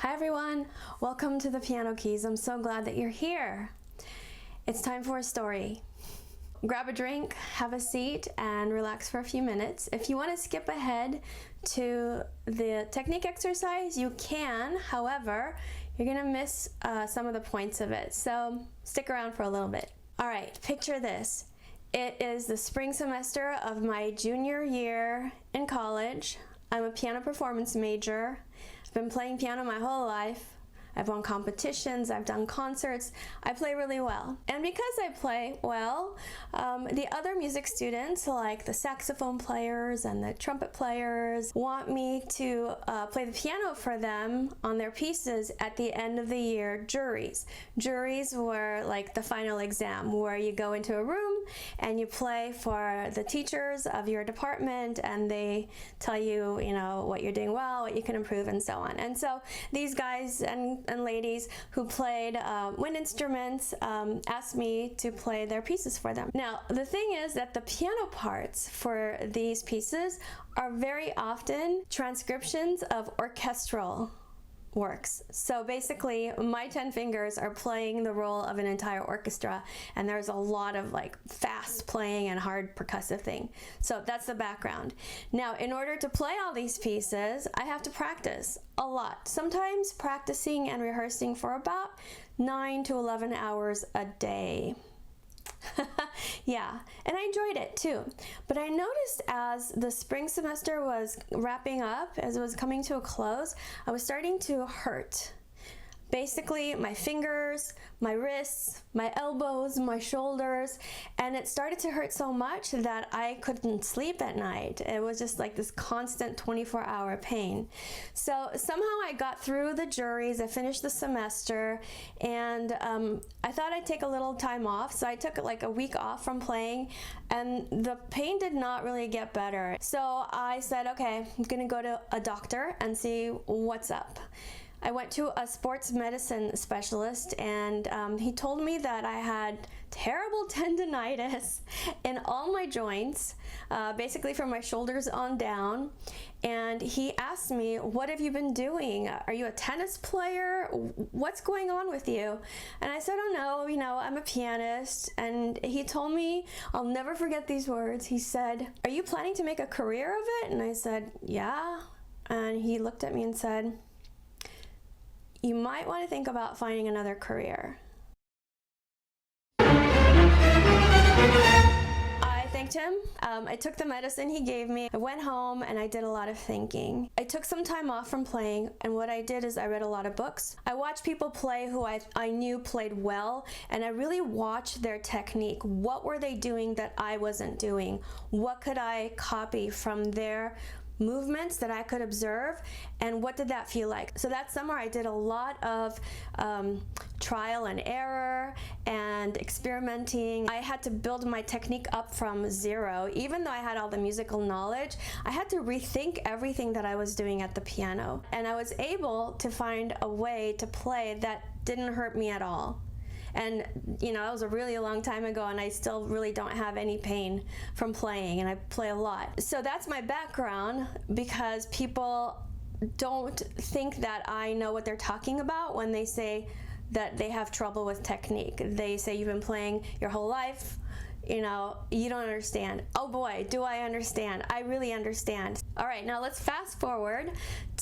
Hi everyone, welcome to the Piano Keys. I'm so glad that you're here. It's time for a story. Grab a drink, have a seat, and relax for a few minutes. If you want to skip ahead to the technique exercise, you can. However, you're going to miss some of the points of it, so stick around for a little bit. All right, picture this. It is the spring semester of my junior year in college. I'm a piano performance major. I've been playing piano my whole life. I've won competitions, I've done concerts, I play really well. And because I play well, the other music students, like the saxophone players and the trumpet players, want me to play the piano for them on their pieces at the end of the year juries. Juries were like the final exam, where you go into a room and you play for the teachers of your department, and they tell you, what you're doing well, what you can improve, and so on. And so these guys and ladies who played wind instruments asked me to play their pieces for them. Now, the thing is that the piano parts for these pieces are very often transcriptions of orchestral works. So basically, my 10 fingers are playing the role of an entire orchestra, and there's a lot of like fast playing and hard percussive thing. So that's the background. Now, in order to play all these pieces, I have to practice a lot. Sometimes practicing and rehearsing for about 9 to 11 hours a day. Yeah, and I enjoyed it too. But I noticed as the spring semester was wrapping up, as it was coming to a close, I was starting to hurt. Basically, my fingers, my wrists, my elbows, my shoulders, and it started to hurt so much that I couldn't sleep at night. It was just like this constant 24-hour pain. So somehow I got through the juries, I finished the semester, and I thought I'd take a little time off, so I took like a week off from playing, and the pain did not really get better. So I said, okay, I'm gonna go to a doctor and see what's up. I went to a sports medicine specialist, and he told me that I had terrible tendonitis in all my joints, basically from my shoulders on down. And he asked me, what have you been doing? Are you a tennis player? What's going on with you? And I said, oh no, I'm a pianist. And he told me, I'll never forget these words. He said, are you planning to make a career of it? And I said, yeah. And he looked at me and said, you might want to think about finding another career. I thanked him. I took the medicine he gave me. I went home and I did a lot of thinking. I took some time off from playing, and what I did is I read a lot of books. I watched people play who I knew played well, and I really watched their technique. What were they doing that I wasn't doing? What could I copy from their movements that I could observe, and what did that feel like? So that summer I did a lot of trial and error and experimenting. I had to build my technique up from zero. Even though I had all the musical knowledge, I had to rethink everything that I was doing at the piano, and I was able to find a way to play that didn't hurt me at all. And that was a really long time ago, and I still really don't have any pain from playing, and I play a lot. So that's my background, because people don't think that I know what they're talking about when they say that they have trouble with technique. They say, you've been playing your whole life, you don't understand. Oh boy, do I understand. I really understand. All right, now let's fast forward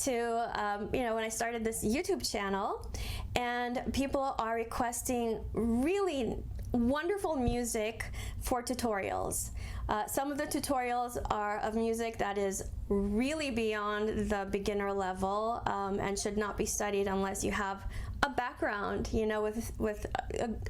to when I started this YouTube channel, and people are requesting really wonderful music for tutorials. Some of the tutorials are of music that is really beyond the beginner level and should not be studied unless you have a background, with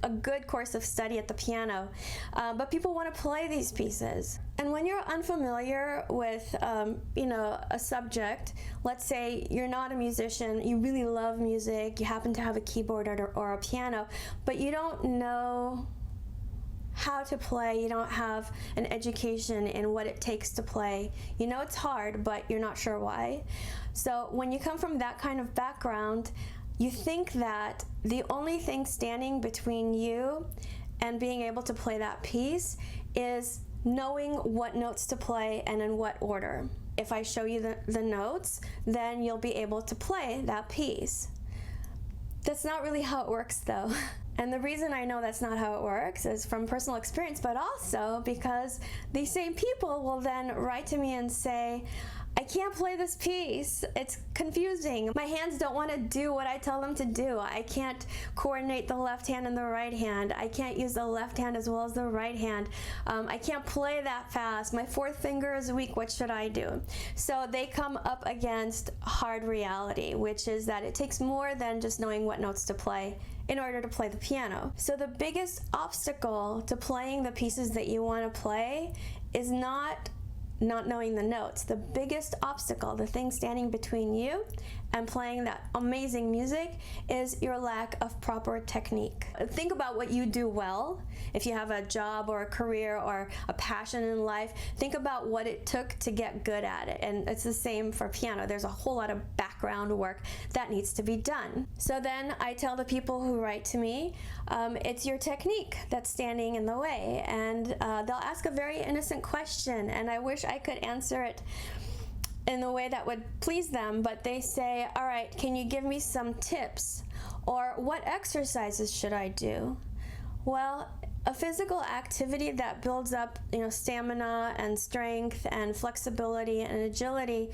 a good course of study at the piano. But people want to play these pieces. And when you're unfamiliar with, a subject, let's say you're not a musician, you really love music, you happen to have a keyboard or a piano, but you don't know how to play, you don't have an education in what it takes to play. It's hard, but you're not sure why. So when you come from that kind of background, you think that the only thing standing between you and being able to play that piece is knowing what notes to play and in what order. If I show you the notes, then you'll be able to play that piece. That's not really how it works though. And the reason I know that's not how it works is from personal experience, but also because these same people will then write to me and say, I can't play this piece. It's confusing. My hands don't want to do what I tell them to do. I can't coordinate the left hand and the right hand. I can't use the left hand as well as the right hand. I can't play that fast. My fourth finger is weak. What should I do? So they come up against hard reality, which is that it takes more than just knowing what notes to play in order to play the piano. So the biggest obstacle to playing the pieces that you want to play is not knowing the notes. The biggest obstacle, the thing standing between you and playing that amazing music, is your lack of proper technique. Think about what you do well. If you have a job or a career or a passion in life, think about what it took to get good at it. And it's the same for piano. There's a whole lot of background work that needs to be done. So then I tell the people who write to me, it's your technique that's standing in the way. And they'll ask a very innocent question, and I wish I could answer it in a way that would please them, but they say, all right, can you give me some tips? Or what exercises should I do? Well, a physical activity that builds up, stamina and strength and flexibility and agility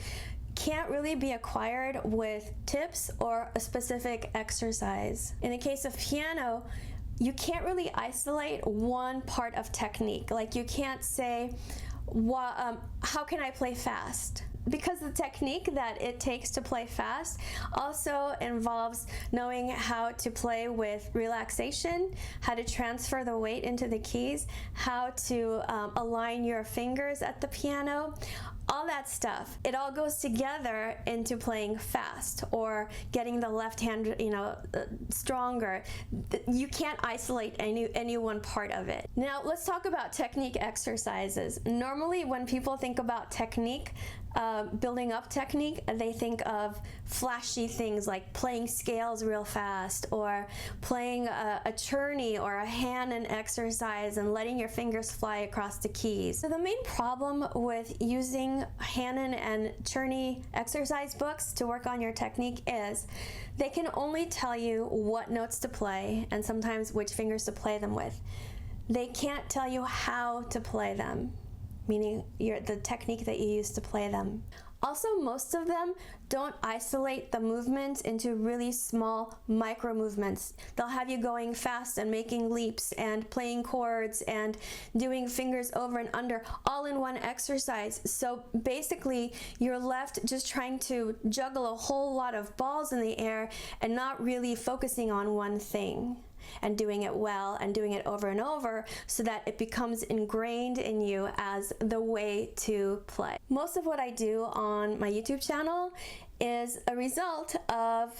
can't really be acquired with tips or a specific exercise. In the case of piano, you can't really isolate one part of technique. Like you can't say, how can I play fast? Because the technique that it takes to play fast also involves knowing how to play with relaxation, how to transfer the weight into the keys, how to align your fingers at the piano, all that stuff. It all goes together into playing fast or getting the left hand, stronger. You can't isolate any one part of it. Now let's talk about technique exercises. Normally when people think about technique, building up technique, they think of flashy things like playing scales real fast or playing a churney or a Hanon exercise and letting your fingers fly across the keys. So the main problem with using Hanon and churney exercise books to work on your technique is they can only tell you what notes to play and sometimes which fingers to play them with. They can't tell you how to play them, meaning the technique that you use to play them. Also, most of them don't isolate the movements into really small micro movements. They'll have you going fast and making leaps and playing chords and doing fingers over and under all in one exercise. So basically, you're left just trying to juggle a whole lot of balls in the air and not really focusing on one thing and doing it well and doing it over and over so that it becomes ingrained in you as the way to play. Most of what I do on my YouTube channel is a result of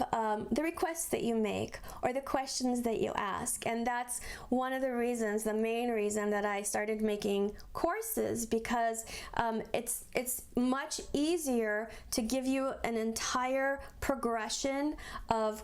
the requests that you make or the questions that you ask. And that's one of the reasons, the main reason that I started making courses, because it's much easier to give you an entire progression of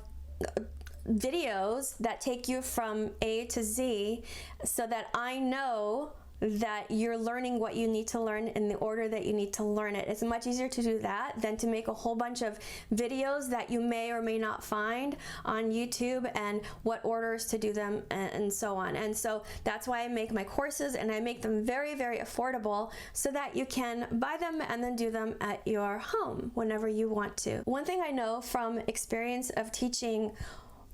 videos that take you from A to Z so that I know that you're learning what you need to learn in the order that you need to learn it. It's much easier to do that than to make a whole bunch of videos that you may or may not find on YouTube and what orders to do them and so on. And so that's why I make my courses, and I make them very, very affordable so that you can buy them and then do them at your home whenever you want to. One thing I know from experience of teaching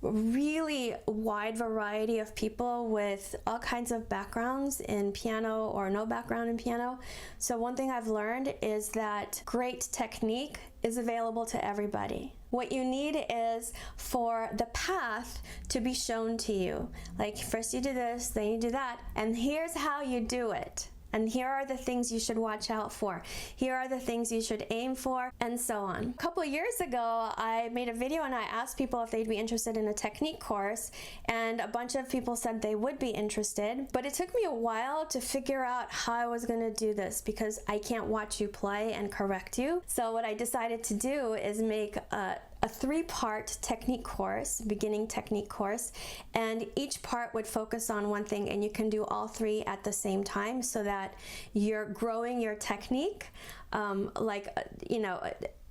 really wide variety of people with all kinds of backgrounds in piano or no background in piano. So one thing I've learned is that great technique is available to everybody. What you need is for the path to be shown to you. Like first you do this, then you do that, and here's how you do it. And here are the things you should watch out for. Here are the things you should aim for, and so on. A couple of years ago, I made a video and I asked people if they'd be interested in a technique course, and a bunch of people said they would be interested, but it took me a while to figure out how I was gonna do this because I can't watch you play and correct you. So what I decided to do is make a 3-part technique course, beginning technique course, and each part would focus on one thing, and you can do all 3 at the same time so that you're growing your technique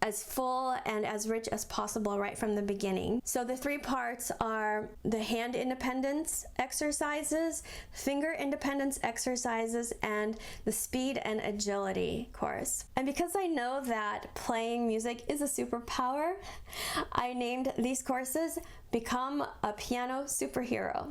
as full and as rich as possible right from the beginning. So the 3 parts are the hand independence exercises, finger independence exercises, and the speed and agility course. And because I know that playing music is a superpower, I named these courses Become a Piano Superhero.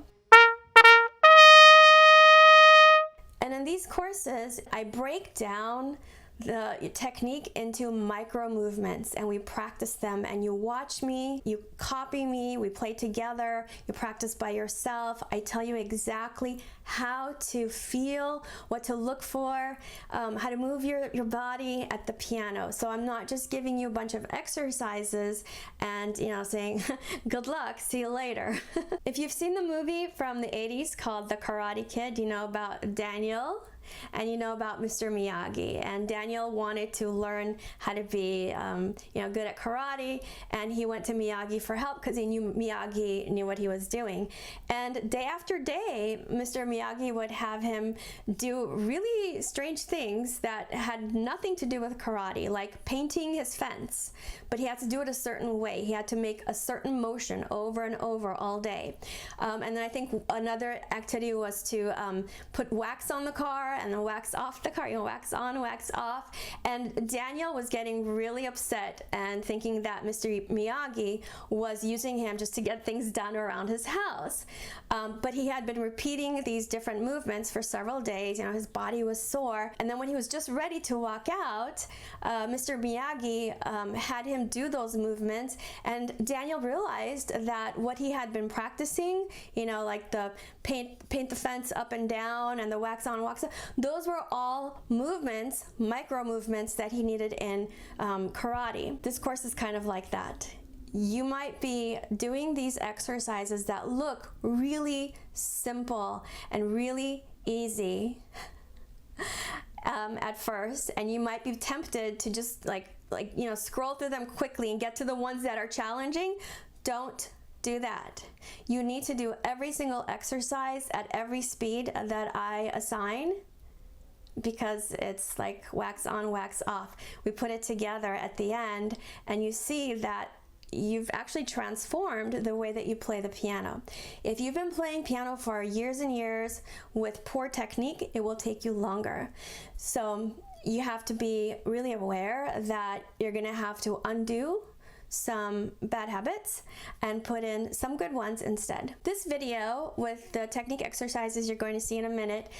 And in these courses, I break down the technique into micro movements, and we practice them, and you watch me, you copy me, we play together, you practice by yourself. I tell you exactly how to feel, what to look for, how to move your body at the piano. So I'm not just giving you a bunch of exercises and saying good luck, see you later. If you've seen the movie from the 80s called The Karate Kid, you know about Daniel and you know about Mr. Miyagi. And Daniel wanted to learn how to be good at karate, and he went to Miyagi for help because he knew Miyagi knew what he was doing. And day after day, Mr. Miyagi would have him do really strange things that had nothing to do with karate, like painting his fence, but he had to do it a certain way. He had to make a certain motion over and over all day. And then I think another activity was to put wax on the car and then wax off the car, wax on, wax off. And Daniel was getting really upset and thinking that Mr. Miyagi was using him just to get things done around his house. But he had been repeating these different movements for several days. His body was sore. And then when he was just ready to walk out, Mr. Miyagi had him do those movements, and Daniel realized that what he had been practicing, like the paint the fence up and down and the wax on, wax off, those were all movements, micro movements that he needed in karate. This course is kind of like that. You might be doing these exercises that look really simple and really easy at first, and you might be tempted to just scroll through them quickly and get to the ones that are challenging. Don't do that. You need to do every single exercise at every speed that I assign, because it's like wax on, wax off. We put it together at the end, and you see that you've actually transformed the way that you play the piano. If you've been playing piano for years and years with poor technique, it will take you longer. So you have to be really aware that you're going to have to undo some bad habits and put in some good ones instead. This video with the technique exercises you're going to see in a minute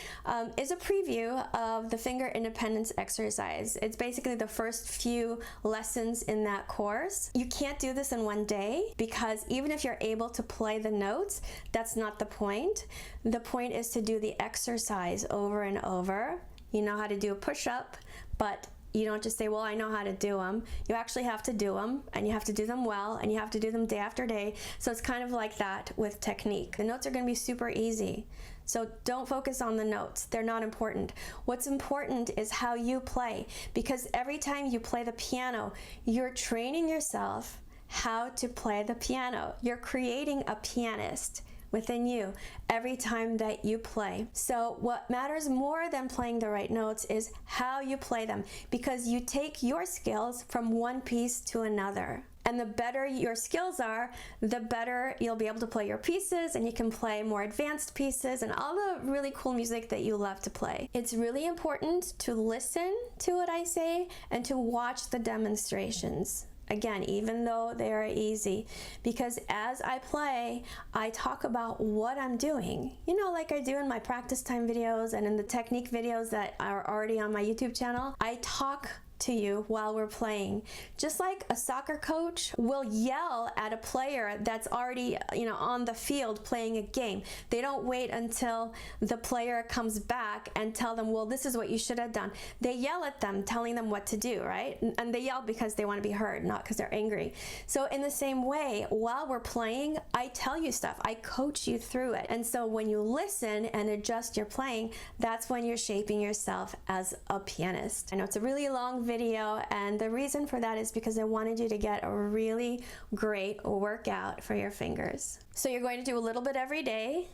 is a preview of the finger independence exercise. It's basically the first few lessons in that course. You can't do this in one day, because even if you're able to play the notes, that's not the point. The point is to do the exercise over and over. You know how to do a push-up, but you don't just say, well, I know how to do them. You actually have to do them, and you have to do them well, and you have to do them day after day. So it's kind of like that with technique. The notes are going to be super easy. So don't focus on the notes. They're not important. What's important is how you play, because every time you play the piano, you're training yourself how to play the piano. You're creating a pianist within you every time that you play. So what matters more than playing the right notes is how you play them, because you take your skills from one piece to another. And the better your skills are, the better you'll be able to play your pieces, and you can play more advanced pieces and all the really cool music that you love to play. It's really important to listen to what I say and to watch the demonstrations. Again, even though they're easy, because as I play, I talk about what I'm doing, like I do in my practice time videos and in the technique videos that are already on my YouTube channel. I talk to you while we're playing. Just like a soccer coach will yell at a player that's already on the field playing a game. They don't wait until the player comes back and tell them, well, this is what you should have done. They yell at them, telling them what to do, right? And they yell because they want to be heard, not because they're angry. So in the same way, while we're playing, I tell you stuff. I coach you through it. And so when you listen and adjust your playing, that's when you're shaping yourself as a pianist. I know it's a really long video, and the reason for that is because I wanted you to get a really great workout for your fingers. So you're going to do a little bit every day.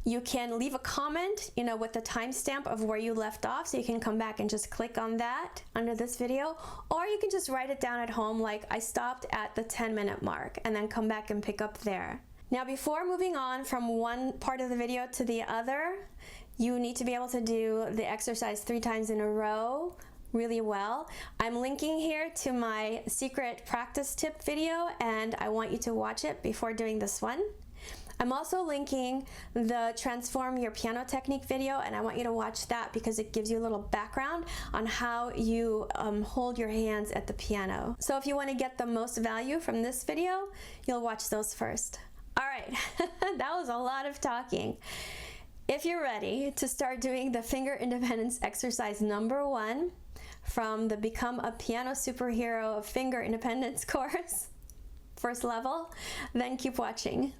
You can leave a comment, with the timestamp of where you left off, so you can come back and just click on that under this video, or you can just write it down at home, like I stopped at the 10-minute mark, and then come back and pick up there. Now, before moving on from one part of the video to the other, you need to be able to do the exercise 3 times in a row really well. I'm linking here to my secret practice tip video, and I want you to watch it before doing this one. I'm also linking the Transform Your Piano Technique video, and I want you to watch that because it gives you a little background on how you hold your hands at the piano. So if you want to get the most value from this video, you'll watch those first. All right, that was a lot of talking. If you're ready to start doing the finger independence exercise number 1 from the Become a Piano Superhero Finger Independence course, first level, then keep watching.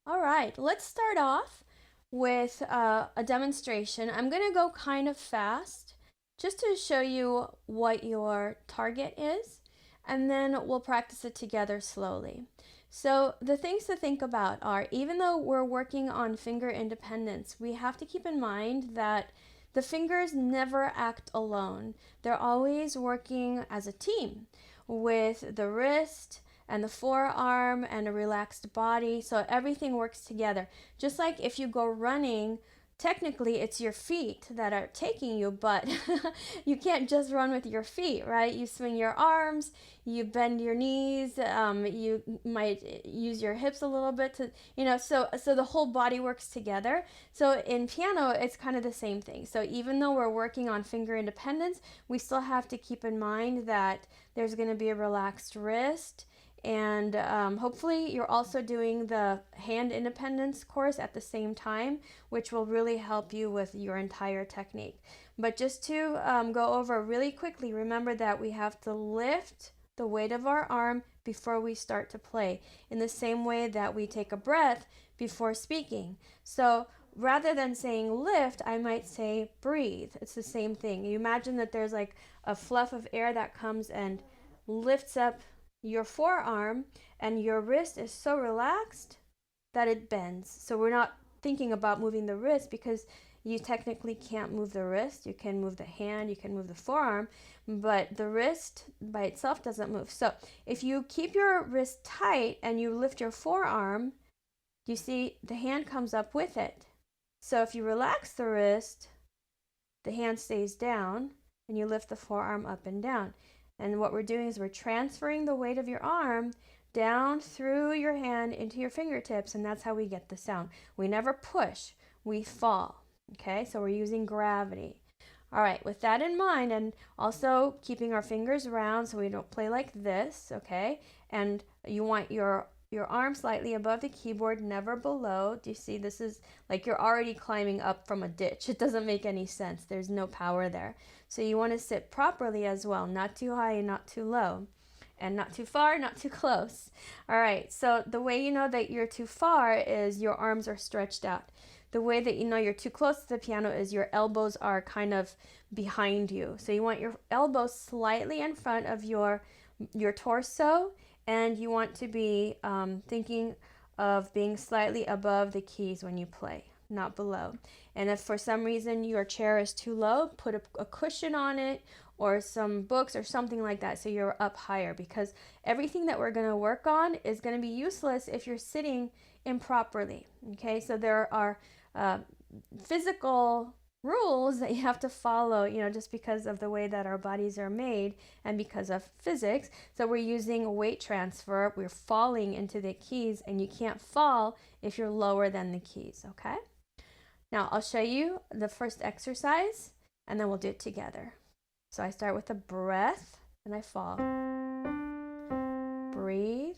All right, let's start off with a demonstration. I'm going to go kind of fast just to show you what your target is, and then we'll practice it together slowly. So the things to think about are, even though we're working on finger independence, we have to keep in mind that the fingers never act alone. They're always working as a team with the wrist and the forearm and a relaxed body, so everything works together. Just like if you go running, technically it's your feet that are taking you, but you can't just run with your feet, right? You swing your arms, you bend your knees, you might use your hips a little bit to, so the whole body works together. So in piano, it's kind of the same thing. So even though we're working on finger independence, we still have to keep in mind that there's going to be a relaxed wrist. And hopefully you're also doing the hand independence course at the same time, which will really help you with your entire technique. But just to go over really quickly, remember that we have to lift the weight of our arm before we start to play, in the same way that we take a breath before speaking. So rather than saying lift, I might say breathe. It's the same thing. You imagine that there's like a fluff of air that comes and lifts up your forearm, and your wrist is so relaxed that it bends. So we're not thinking about moving the wrist because you technically can't move the wrist. You can move the hand, you can move the forearm, but the wrist by itself doesn't move. So if you keep your wrist tight and you lift your forearm, you see the hand comes up with it. So if you relax the wrist, the hand stays down and you lift the forearm up and down. And what we're doing is we're transferring the weight of your arm down through your hand into your fingertips, and that's how we get the sound. We never push, we fall. Okay, so we're using gravity. All right, with that in mind, and also keeping our fingers round so we don't play like this, okay? And you want your arm slightly above the keyboard, never below. Do you see? This is like you're already climbing up from a ditch. It doesn't make any sense. There's no power there. So you want to sit properly as well, not too high and not too low, and not too far, not too close. All right, so the way you know that you're too far is your arms are stretched out. The way that you know you're too close to the piano is your elbows are kind of behind you. So you want your elbows slightly in front of your torso, and you want to be thinking of being slightly above the keys when you play, not below. And if for some reason your chair is too low, put a cushion on it or some books or something like that so you're up higher, because everything that we're going to work on is going to be useless if you're sitting improperly. Okay, so there are physical rules that you have to follow, just because of the way that our bodies are made and because of physics. So we're using weight transfer. We're falling into the keys, and you can't fall if you're lower than the keys, okay? Now I'll show you the first exercise, and then we'll do it together. So I start with a breath, and I fall. Breathe.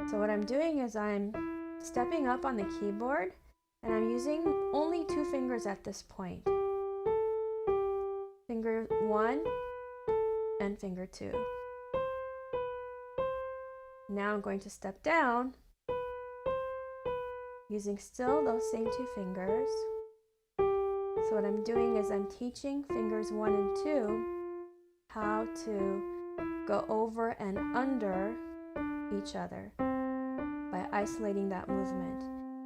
So what I'm doing is I'm stepping up on the keyboard, and I'm using only 2 fingers at this point. Finger 1 and finger 2. Now I'm going to step down using still those same 2 fingers. So what I'm doing is I'm teaching fingers 1 and 2 how to go over and under each other by isolating that movement.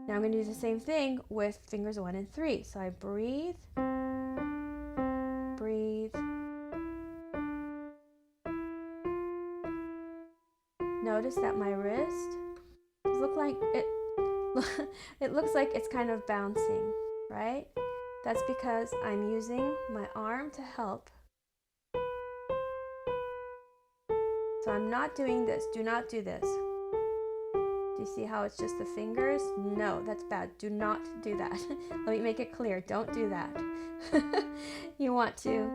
Now I'm going to do the same thing with fingers 1 and 3. So I breathe, breathe. Notice that my wrist it looks like it's kind of bouncing, right? That's because I'm using my arm to help. So I'm not doing this. Do not do this. Do you see how it's just the fingers? No, that's bad. Do not do that. Let me make it clear. Don't do that. You want to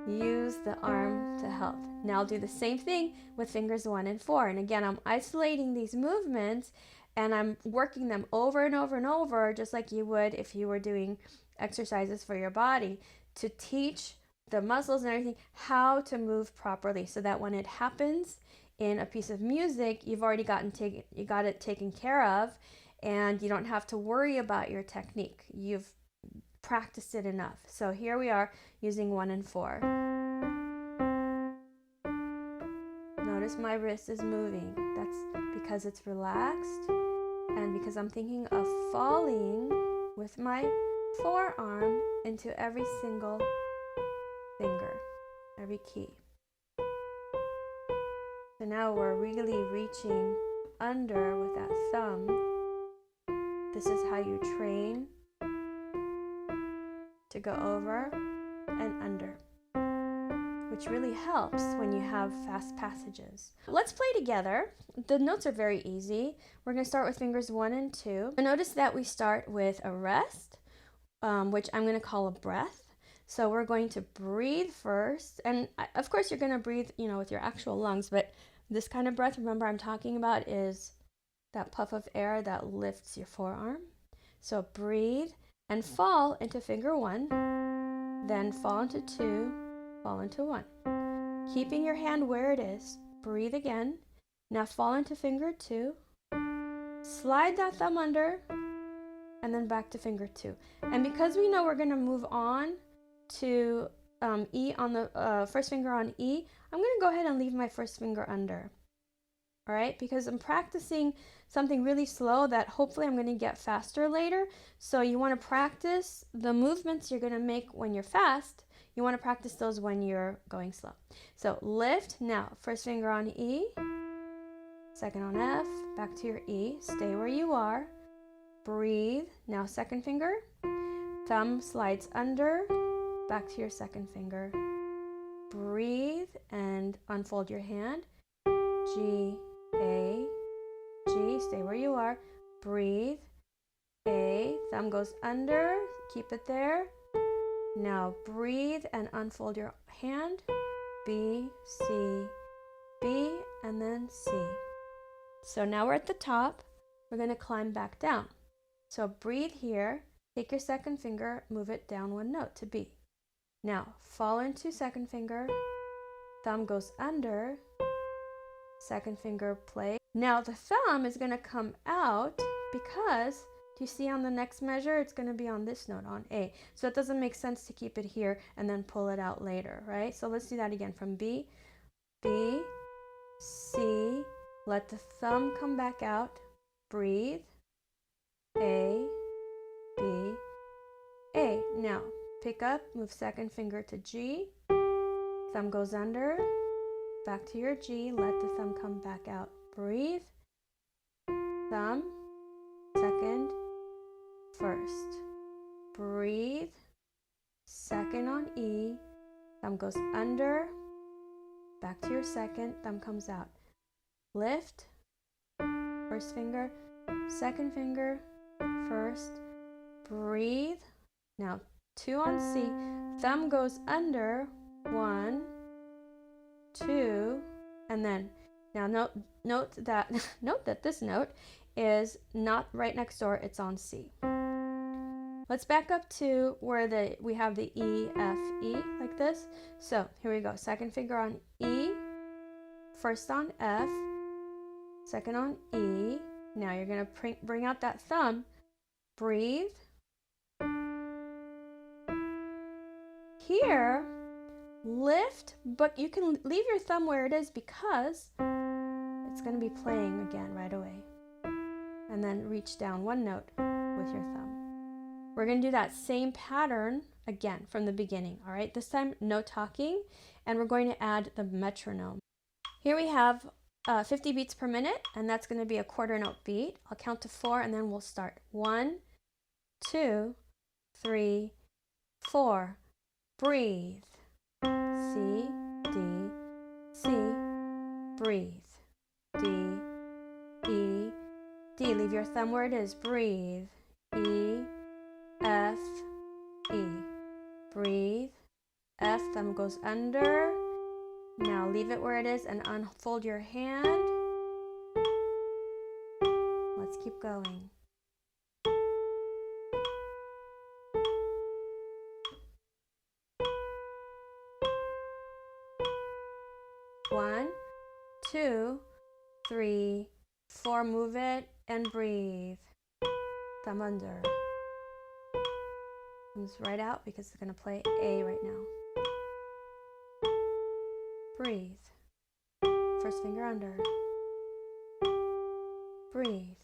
use the arm to help. Now I'll do the same thing with fingers 1 and 4. And again, I'm isolating these movements and I'm working them over and over and over, just like you would if you were doing exercises for your body, to teach the muscles and everything how to move properly, so that when it happens in a piece of music, you've already got it taken care of, and you don't have to worry about your technique. You've practiced it enough. So here we are using 1 and 4. Notice my wrist is moving. That's because it's relaxed and because I'm thinking of falling with my forearm into every single finger, every key. So now we're really reaching under with that thumb. This is how you train to go over and under, which really helps when you have fast passages. Let's play together. The notes are very easy. We're going to start with fingers 1 and 2. Notice that we start with a rest, which I'm going to call a breath. So we're going to breathe first. And of course, you're going to breathe, with your actual lungs. But this kind of breath, remember I'm talking about, is that puff of air that lifts your forearm. So breathe and fall into finger 1. Then fall into 2. Fall into 1. Keeping your hand where it is. Breathe again. Now fall into finger 2. Slide that thumb under. And then back to finger 2. And because we know we're going to move on to E on the first finger on E, I'm going to go ahead and leave my first finger under. All right, because I'm practicing something really slow that hopefully I'm going to get faster later. So you want to practice the movements you're going to make when you're fast. You want to practice those when you're going slow. So lift. Now, first finger on E, second on F, back to your E. Stay where you are. Breathe. Now, second finger. Thumb slides under, back to your second finger. Breathe and unfold your hand. G, A, G. Stay where you are. Breathe. A. Thumb goes under. Keep it there. Now breathe and unfold your hand. B, C, B, and then C. So now we're at the top. We're going to climb back down. So breathe here. Take your second finger, move it down 1 note to B. Now fall into second finger. Thumb goes under. Second finger play. Now the thumb is going to come out because, do you see on the next measure, it's going to be on this note, on A. So it doesn't make sense to keep it here and then pull it out later, right? So let's do that again from B, B, C. Let the thumb come back out. Breathe. A, B, A. Now pick up, move second finger to G. Thumb goes under. Back to your G. Let the thumb come back out. Breathe. Thumb, second, first. Breathe. Second on E. Thumb goes under. Back to your second. Thumb comes out. Lift. First finger. Second finger. First. Breathe. Now 2 on C. Thumb goes under. 1, 2, and then now note that this note is not right next door, it's on C. Let's back up to where we have the E, F, E, like this. So here we go. Second finger on E, first on F, second on E. Now you're going to bring out that thumb. Breathe. Here, lift, but you can leave your thumb where it is because it's going to be playing again right away. and then reach down one note with your thumb. We're going to do that same pattern again from the beginning, all right? This time, no talking, and we're going to add the metronome. Here we have 50 beats per minute, and that's going to be a quarter note beat. I'll count to 4, and then we'll start. 1, 2, 3, 4. Breathe. C, D, C. Breathe. D, E, D. Leave your thumb where it is. Breathe. E, F, E. Breathe. F, thumb goes under. Now leave it where it is and unfold your hand. Let's keep going. One, 2, 3, 4. Move it and breathe. Thumb under. Thumbs right out because it's going to play A right now. Breathe. First finger under. Breathe.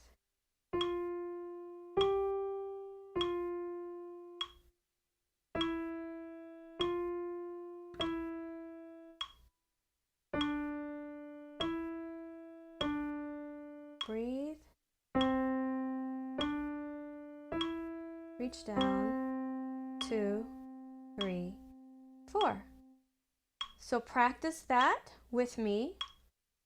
Breathe. Reach down. 2, 3, 4. So practice that with me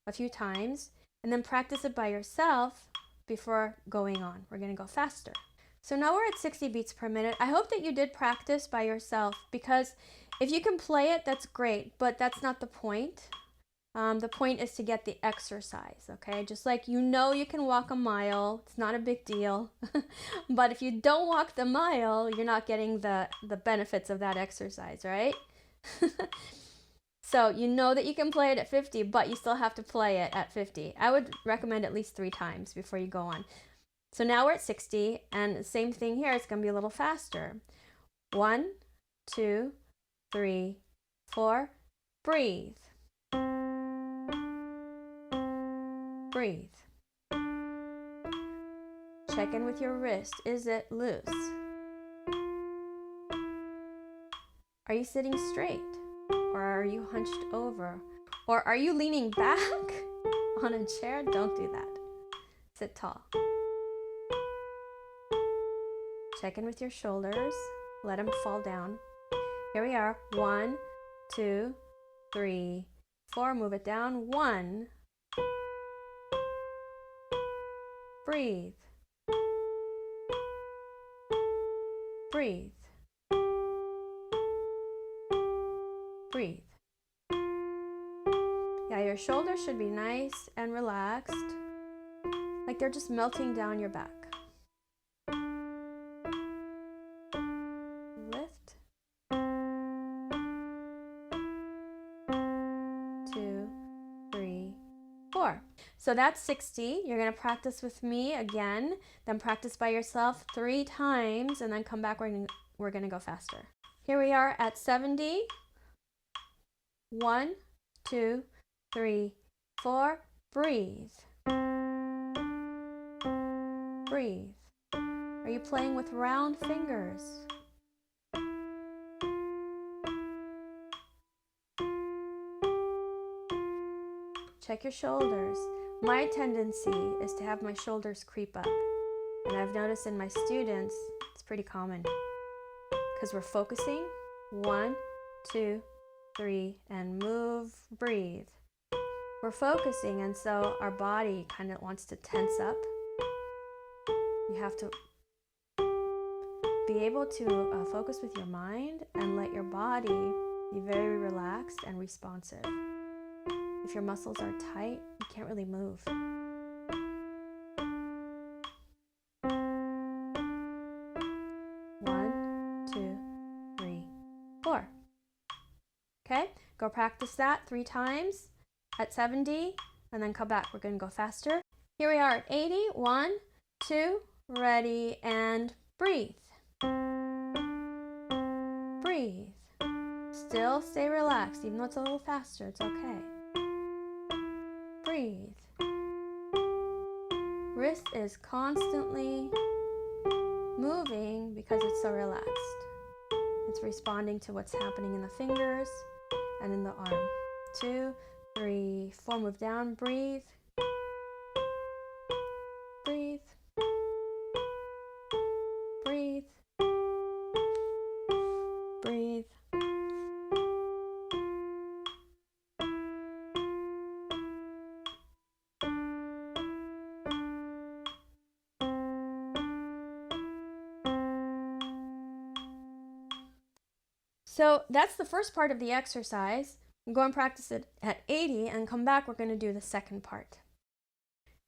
a few times, and then practice it by yourself before going on. We're going to go faster. So now we're at 60 beats per minute. I hope that you did practice by yourself, because if you can play it, that's great, but that's not the point. The point is to get the exercise, okay? Just like you can walk a mile, it's not a big deal. But if you don't walk the mile, you're not getting the benefits of that exercise, right? So you know that you can play it at 50, but you still have to play it at 50. I would recommend at least 3 times before you go on. So now we're at 60, and the same thing here, it's going to be a little faster. 1, 2, 3, 4. Breathe. Breathe. Check in with your wrist. Is it loose? Are you sitting straight? Or are you hunched over? Or are you leaning back on a chair? Don't do that. Sit tall. Check in with your shoulders. Let them fall down. Here we are. 1, 2, 3, 4. Move it down. 1. Breathe. Breathe. Breathe. Yeah, your shoulders should be nice and relaxed, like they're just melting down your back. Lift. 2, 3, 4. So that's 60. You're going to practice with me again, then practice by yourself 3 times, and then come back. We're going to go faster. Here we are at 70. 1, 2, 3, 4. Breathe. Breathe. Are you playing with round fingers? Check your shoulders. My tendency is to have my shoulders creep up, and I've noticed in my students it's pretty common because we're focusing. 1, 2, 3, and move, breathe. We're focusing, and so our body kind of wants to tense up. You have to be able to focus with your mind and let your body be very relaxed and responsive. If your muscles are tight, you can't really move. 1, 2, 3, 4. Okay, go practice that 3 times at 70, and then come back. We're going to go faster. Here we are at 80. 1, 2, ready, and breathe. Breathe. Still stay relaxed, even though it's a little faster, it's okay. Breathe. wrist is constantly moving because it's so relaxed. It's responding to what's happening in the fingers and in the arm. 2, 3, 4, move down, breathe. Breathe. Breathe. Breathe. So that's the first part of the exercise. Go and practice it at 80 and come back. We're going to do the second part.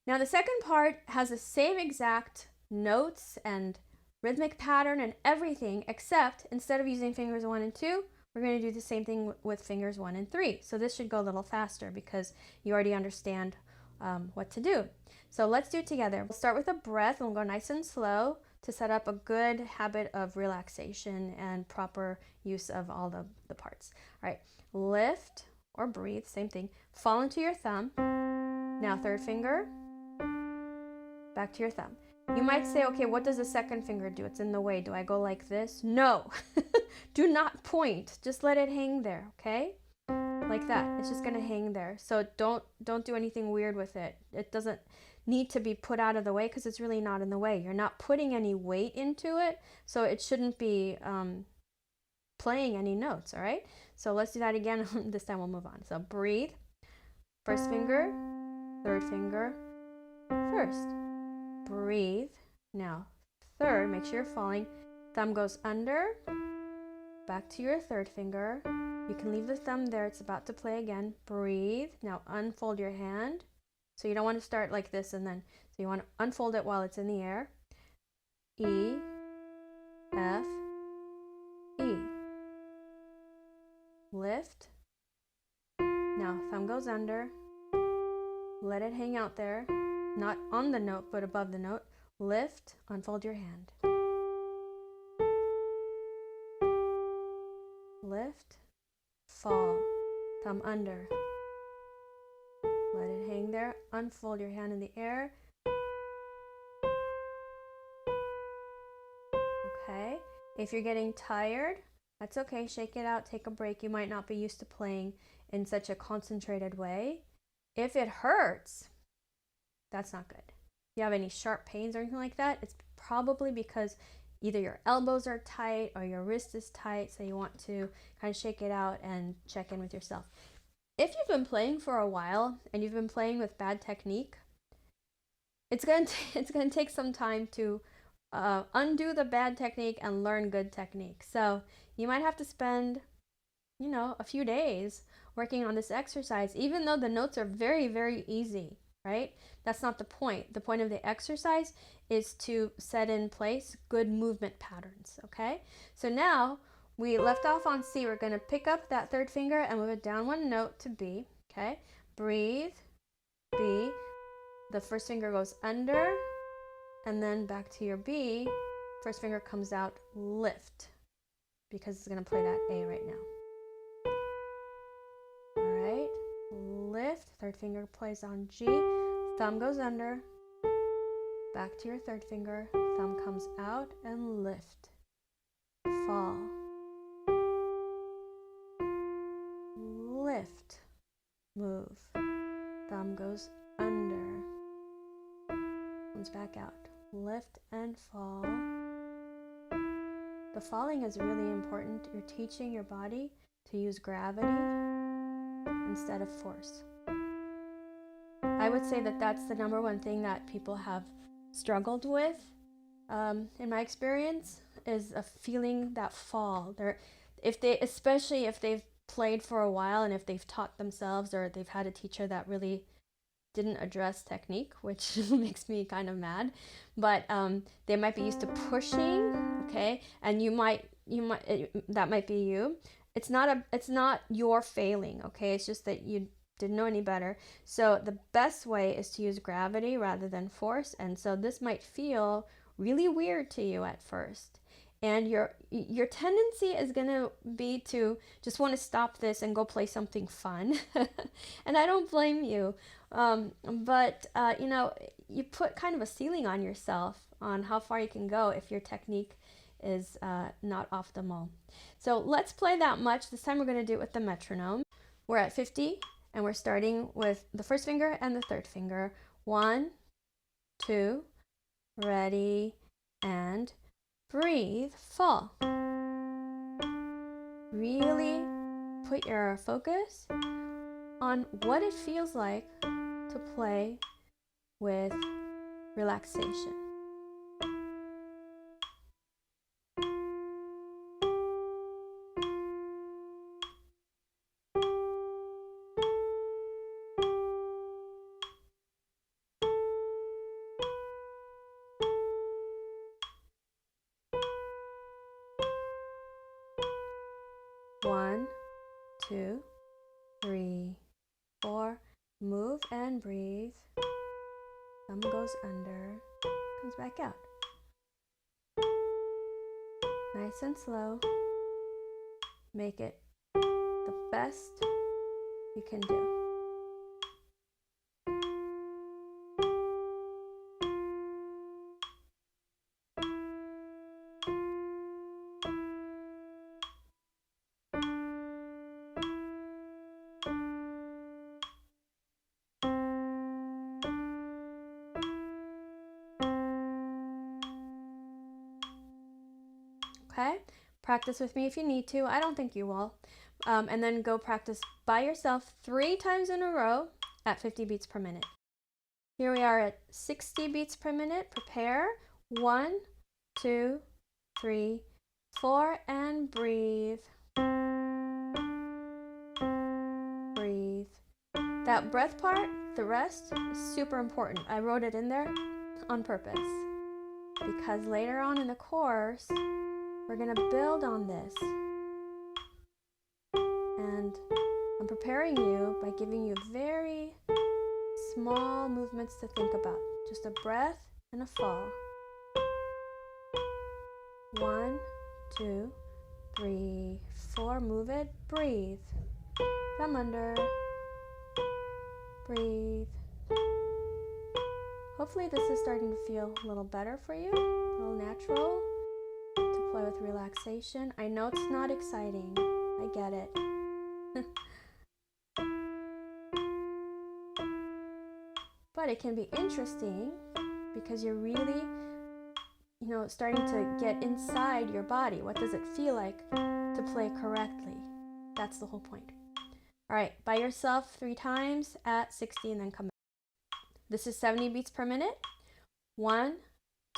Now the second part has the same exact notes and rhythmic pattern and everything, except instead of using fingers 1 and 2, we're going to do the same thing with fingers 1 and 3. So this should go a little faster because you already understand what to do. So let's do it together. We'll start with a breath and we'll go nice and slow to set up a good habit of relaxation and proper use of all the parts. All right, lift or breathe, same thing. Fall into your thumb. Now third finger, back to your thumb. You might say, okay, what does the second finger do? It's in the way. Do I go like this? No, do not point. Just let it hang there, okay? Like that. It's just gonna hang there. So don't do anything weird with it. It doesn't need to be put out of the way because it's really not in the way. You're not putting any weight into it, so it shouldn't be playing any notes, all right? So let's do that again. This time we'll move on. So breathe. First finger, third finger, first. Breathe. Now third, make sure you're falling. Thumb goes under, back to your third finger. You can leave the thumb there. It's about to play again. Breathe. Now unfold your hand. So you don't want to start like this and then, so you want to unfold it while it's in the air. E, F, E. Lift. Now thumb goes under. Let it hang out there. Not on the note, but above the note. Lift, unfold your hand. Lift, fall, thumb under. Let it hang there. Unfold your hand in the air. Okay. If you're getting tired, that's okay. Shake it out. Take a break. You might not be used to playing in such a concentrated way. If it hurts, that's not good. If you have any sharp pains or anything like that, it's probably because either your elbows are tight or your wrist is tight, so you want to kind of shake it out and check in with yourself. If you've been playing for a while and you've been playing with bad technique, it's going to take some time to undo the bad technique and learn good technique. So you might have to spend, a few days working on this exercise, even though the notes are very, very easy, right? That's not the point. The point of the exercise is to set in place good movement patterns, okay? So now we left off on C. We're going to pick up that third finger and move it down one note to B, okay? Breathe, B. The first finger goes under, and then back to your B. First finger comes out, lift, because it's going to play that A right now. All right, lift. Third finger plays on G. Thumb goes under, back to your third finger. Thumb comes out and lift. Fall. Lift, move, thumb goes under, comes back out, lift and fall. The falling is really important. You're teaching your body to use gravity instead of force. I would say that that's the number one thing that people have struggled with, in my experience, is a feeling that fall. Especially if they've played for a while and if they've taught themselves or they've had a teacher that really didn't address technique, which makes me kind of mad, but they might be used to pushing, okay, and that might be you. It's not your failing, okay, it's just that you didn't know any better. So the best way is to use gravity rather than force, and so this might feel really weird to you at first. And your tendency is going to be to just want to stop this and go play something fun. And I don't blame you. But you put kind of a ceiling on yourself on how far you can go if your technique is not optimal. So let's play that much. This time we're going to do it with the metronome. We're at 50 and we're starting with the first finger and the third finger. 1, 2, ready, and breathe, fall. Really put your focus on what it feels like to play with relaxation. One, 2, 3, 4. Move and breathe. Thumb goes under, comes back out. Nice and slow. Make it the best you can do. Okay, practice with me if you need to. I don't think you will. And then go practice by yourself 3 times in a row at 50 beats per minute. Here we are at 60 beats per minute. Prepare. 1, 2, 3, 4, and breathe. Breathe. That breath part, the rest, is super important. I wrote it in there on purpose because later on in the course, we're going to build on this. And I'm preparing you by giving you very small movements to think about. Just a breath and a fall. 1, 2, 3, 4. Move it. Breathe. Thumb under. Breathe. Hopefully this is starting to feel a little better for you, a little natural to play with relaxation. I know it's not exciting. I get it. But it can be interesting because you're really, starting to get inside your body. What does it feel like to play correctly? That's the whole point. All right, by yourself 3 times at 60 and then come back. This is 70 beats per minute. 1,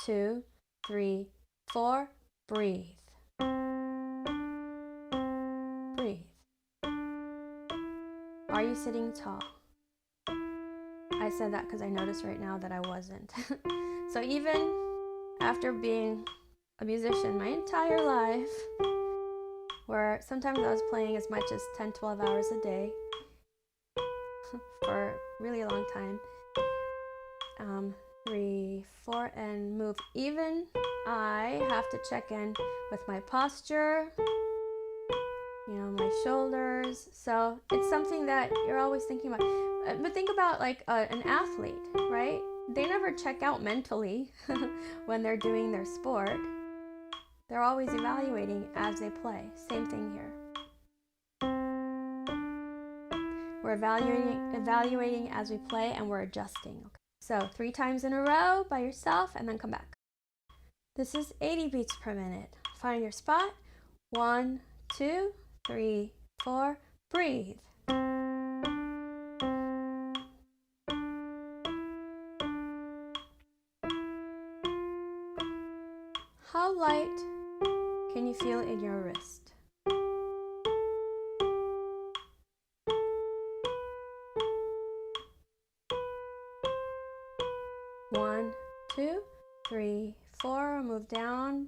2, 3, 4. Breathe. Breathe. Are you sitting tall? I said that because I noticed right now that I wasn't. So even after being a musician my entire life, where sometimes I was playing as much as 10, 12 hours a day for a really long time. 3, 4, and move. Even I have to check in with my posture, my shoulders. So it's something that you're always thinking about. But think about like an athlete, right? They never check out mentally when they're doing their sport. They're always evaluating as they play. Same thing here. We're evaluating as we play, and we're adjusting. Okay. So 3 times in a row by yourself and then come back. This is 80 beats per minute. Find your spot. 1, 2, 3, 4. Breathe. How light can you feel in your wrist? One, 2, 3, 4. Move down.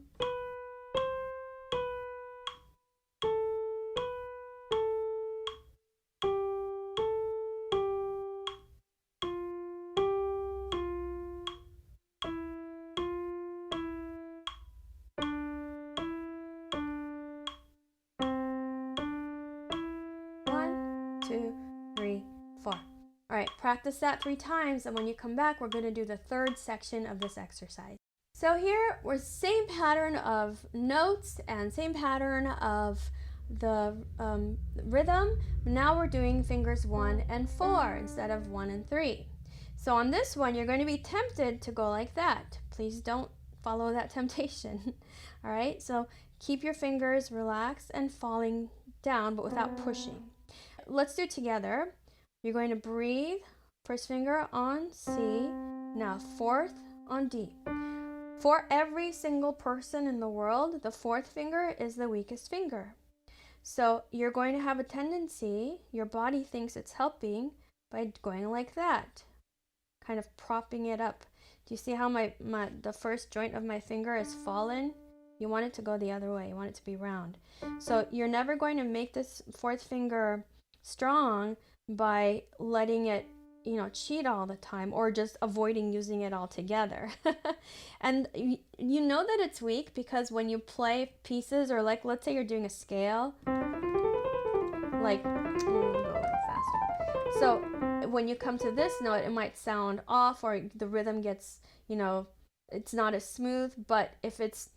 One, 2, 3, 4. All right, practice that 3 times, and when you come back, we're going to do the third section of this exercise. So here we're same pattern of notes and same pattern of the rhythm. Now we're doing fingers 1 and 4 instead of 1 and 3. So on this one, you're going to be tempted to go like that. Please don't follow that temptation. All right, so keep your fingers relaxed and falling down, but without pushing. Let's do it together. You're going to breathe, first finger on C, now fourth on D. For every single person in the world, the fourth finger is the weakest finger. So you're going to have a tendency, your body thinks it's helping by going like that, kind of propping it up. Do you see how the first joint of my finger is fallen? You want it to go the other way. You want it to be round. So you're never going to make this fourth finger strong by letting it, cheat all the time or just avoiding using it altogether. And you know that it's weak because when you play pieces, or like, let's say you're doing a scale, like, go a little faster. So when you come to this note, it might sound off, or the rhythm gets, it's not as smooth, but if it's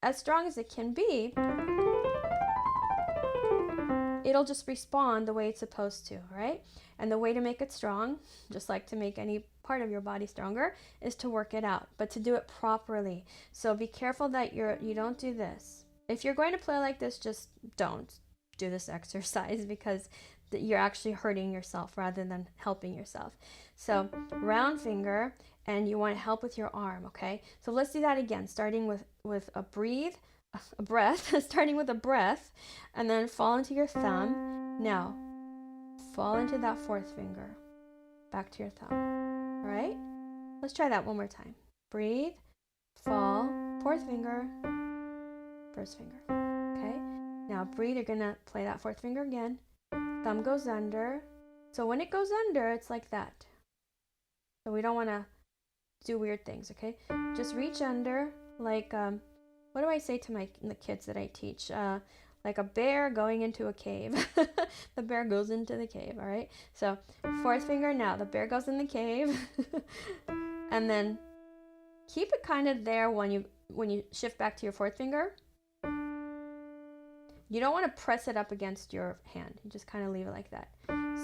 as strong as it can be, it'll just respond the way it's supposed to, right? And the way to make it strong, just like to make any part of your body stronger, is to work it out, but to do it properly. So be careful that you don't do this. If you're going to play like this, just don't do this exercise because you're actually hurting yourself rather than helping yourself. So round finger, and you want to help with your arm, okay? So let's do that again, starting with a breath, starting with a breath, and then fall into your thumb. Now, fall into that fourth finger, back to your thumb, all right? Let's try that one more time. Breathe, fall, fourth finger, first finger, okay? Now breathe, you're gonna play that fourth finger again. Thumb goes under. So when it goes under, it's like that. So we don't wanna do weird things, okay? Just reach under, like, what do I say to the kids that I teach? Like a bear going into a cave. The bear goes into the cave, all right? So fourth finger now, the bear goes in the cave. And then keep it kind of there when you shift back to your fourth finger. You don't want to press it up against your hand. You just kind of leave it like that.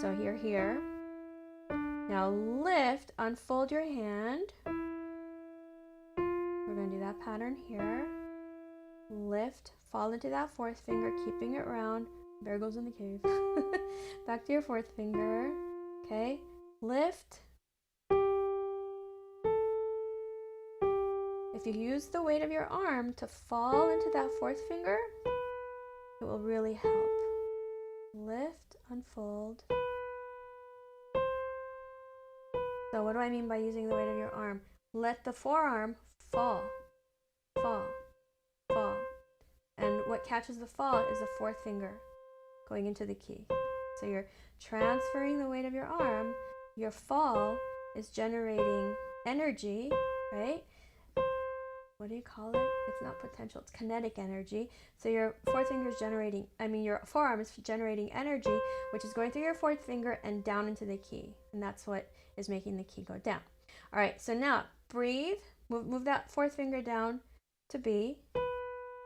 So you're here. Now lift, unfold your hand. We're going to do that pattern here. Lift, fall into that fourth finger, keeping it round. Bear goes in the cave. Back to your fourth finger. Okay, lift. If you use the weight of your arm to fall into that fourth finger, it will really help. Lift, unfold. So what do I mean by using the weight of your arm? Let the forearm fall, fall, fall. And what catches the fall is the fourth finger going into the key. So you're transferring the weight of your arm. Your fall is generating energy, right? What do you call it? It's not potential, it's kinetic energy. So your fourth finger is your forearm is generating energy, which is going through your fourth finger and down into the key. And that's what is making the key go down. All right, so now breathe, move that fourth finger down to B.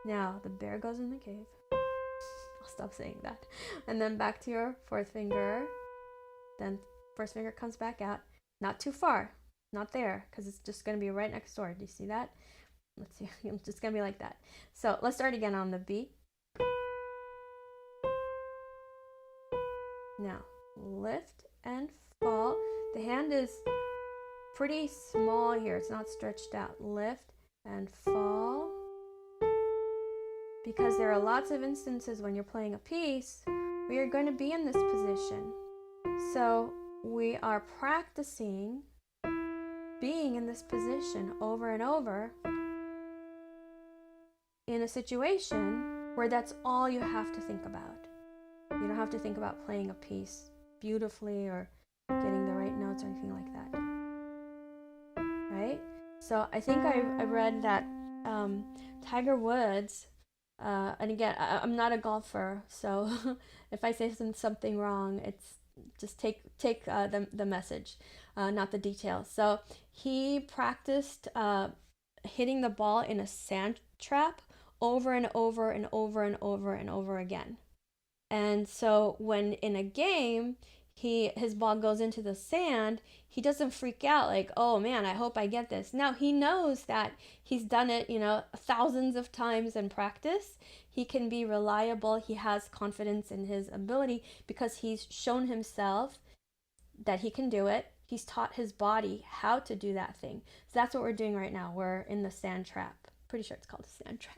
Now the bear goes in the cave. I'll stop saying that. And then back to your fourth finger. Then first finger comes back out. Not too far, not there, because it's just going to be right next door. Do you see that? Let's see, it's just going to be like that. So let's start again on the B. Now, lift and fall. The hand is pretty small here. It's not stretched out. Lift and fall. Because there are lots of instances when you're playing a piece where you're going to be in this position. So we are practicing being in this position over and over in a situation where that's all you have to think about. You don't have to think about playing a piece beautifully or getting the right notes or anything like that. Right? So I think I read that Tiger Woods, and again, I'm not a golfer, so if I say something wrong, it's just take the message, not the details. So he practiced hitting the ball in a sand trap over and over and over and over and over again. And so when in a game his ball goes into the sand, he doesn't freak out like, oh man, I hope I get this. No, he knows that he's done it, thousands of times in practice. He can be reliable. He has confidence in his ability because he's shown himself that he can do it. He's taught his body how to do that thing. So that's what we're doing right now. We're in the sand trap. Pretty sure it's called a sand trap.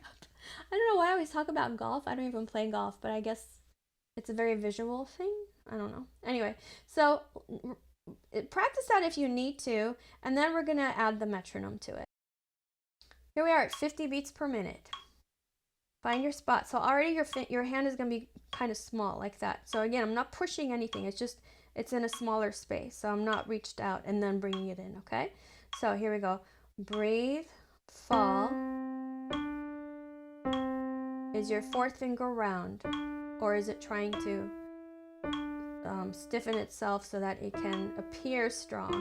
I don't know why I always talk about golf. I don't even play golf, but I guess it's a very visual thing. I don't know. Anyway, so practice that if you need to, and then we're going to add the metronome to it. Here we are at 50 beats per minute. Find your spot. So already your hand is going to be kind of small like that. So again, I'm not pushing anything. It's in a smaller space. So I'm not reached out and then bringing it in, okay? So here we go. Breathe, fall. Is your fourth finger round, or is it trying to stiffen itself so that it can appear strong?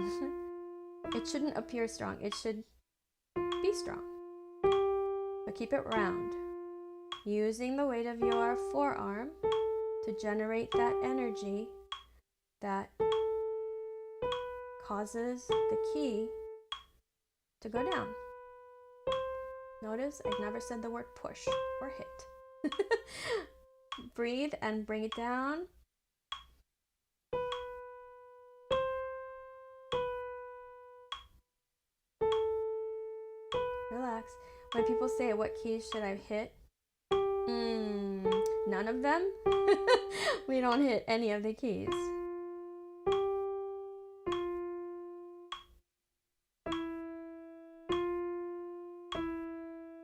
It shouldn't appear strong. It should be strong. But keep it round. Using the weight of your forearm to generate that energy that causes the key to go down. Notice I've never said the word push or hit. Breathe and bring it down. Relax. When people say, what keys should I hit? None of them. We don't hit any of the keys.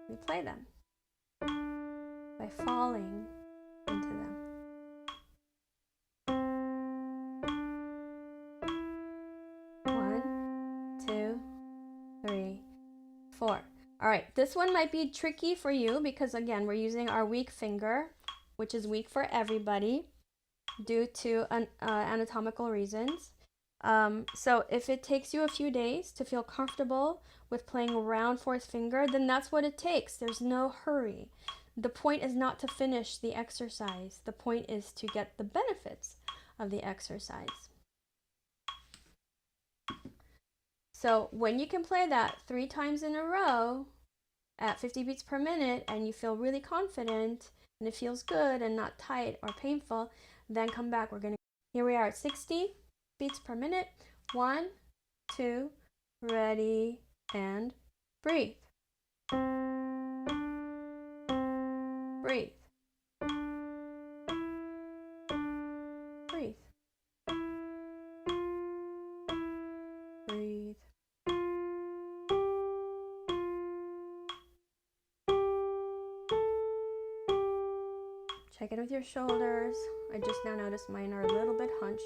We play them by falling into them. 1, 2, 3, 4. All right, this one might be tricky for you because again, we're using our weak finger, which is weak for everybody due to anatomical reasons. So if it takes you a few days to feel comfortable with playing around fourth finger, then that's what it takes. There's no hurry. The point is not to finish the exercise. The point is to get the benefits of the exercise. So when you can play that 3 times in a row at 50 beats per minute and you feel really confident and it feels good and not tight or painful, then come back. Here we are at 60 beats per minute. 1, 2, ready, and breathe. Breathe. Breathe. Breathe. Check in with your shoulders. I just now noticed mine are a little bit hunched.